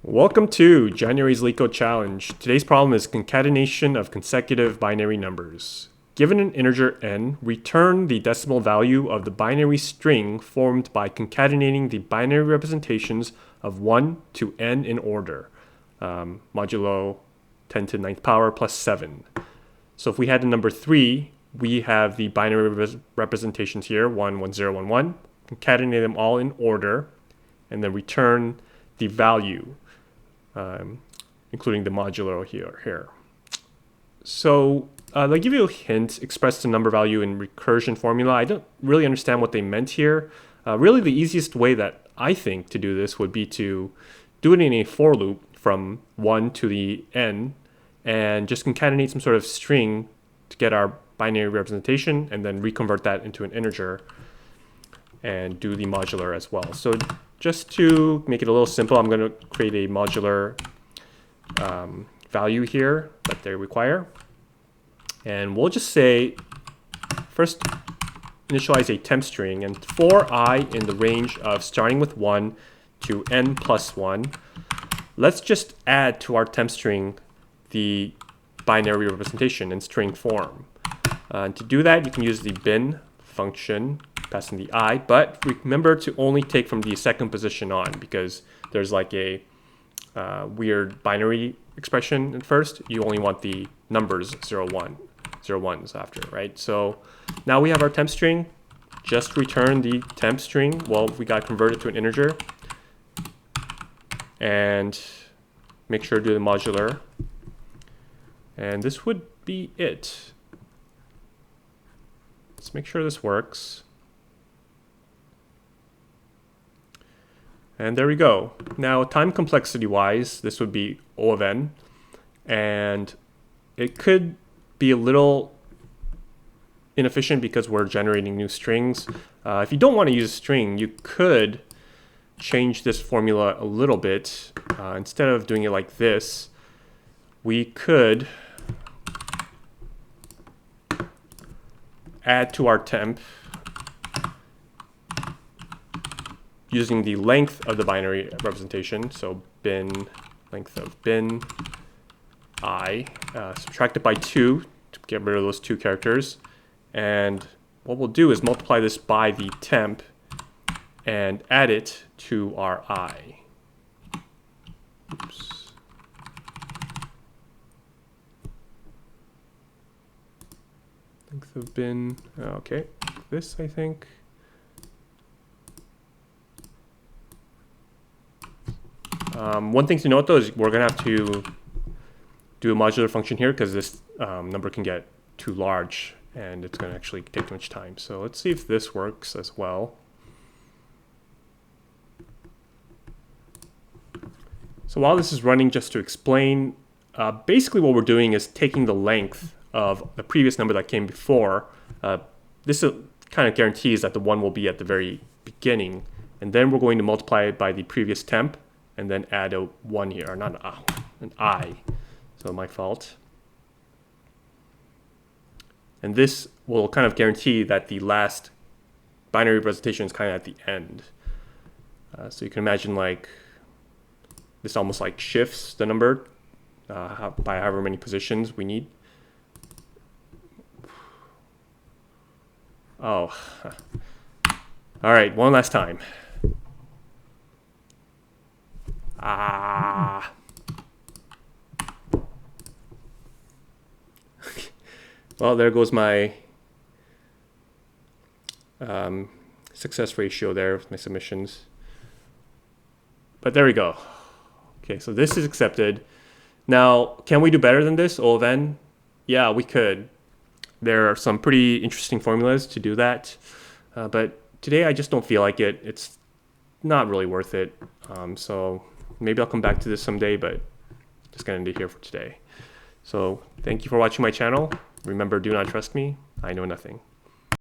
Welcome to January's Leetcode challenge. Today's problem is concatenation of consecutive binary numbers. Given an integer n, return the decimal value of the binary string formed by concatenating the binary representations of 1 to n in order, modulo 10 to the 9th power plus 7. So if we had the number 3, we have the binary representations here, 1, 1, 0, 1, 1, concatenate them all in order, and then return the value, including the modulo here. So they'll give you a hint, express the number value in recursion formula. I don't really understand what they meant here. Really the easiest way that I think to do this would be to do it in a for loop from 1 to the n and just concatenate some sort of string to get our binary representation and then reconvert that into an integer and do the modular as well. So just to make it a little simple, I'm going to create a modular value here that they require. And we'll just say, first initialize a temp string, and for I in the range of starting with 1 to n plus 1, let's just add to our temp string the binary representation in string form. To do that, you can use the bin function, passing the I, but remember to only take from the second position on, because there's like a weird binary expression at first. You only want the numbers 0, 1, 0, 1s after, right? So now we have our temp string. Just return the temp string. Well, we got converted to an integer. And make sure to do the modular. And this would be it. Let's make sure this works. And there we go. Now, time complexity wise, this would be O of n. And it could be a little inefficient because we're generating new strings. If you don't want to use a string, you could change this formula a little bit. Instead of doing it like this, we could add to our temp using the length of the binary representation. So bin, length of bin, I, subtract it by 2 to get rid of those 2 characters. And what we'll do is multiply this by the temp and add it to our I. Oops. Length of bin, okay, this I think. One thing to note though is we're going to have to do a modular function here because this number can get too large and it's going to actually take too much time. So let's see if this works as well. So while this is running, just to explain, basically what we're doing is taking the length of the previous number that came before. This kind of guarantees that the 1 will be at the very beginning, and then we're going to multiply it by the previous temp and then add a 1 here, or not an I. So my fault. And this will kind of guarantee that the last binary representation is kind of at the end. So you can imagine like this almost like shifts the number by however many positions we need. Oh, all right, one last time. Well, there goes my success ratio there with my submissions. But there we go. Okay, so this is accepted. Now, can we do better than this, O of n? Yeah, we could. There are some pretty interesting formulas to do that. But today I just don't feel like it. It's not really worth it. So maybe I'll come back to this someday, but just going to end it here for today. So thank you for watching my channel. Remember, do not trust me. I know nothing.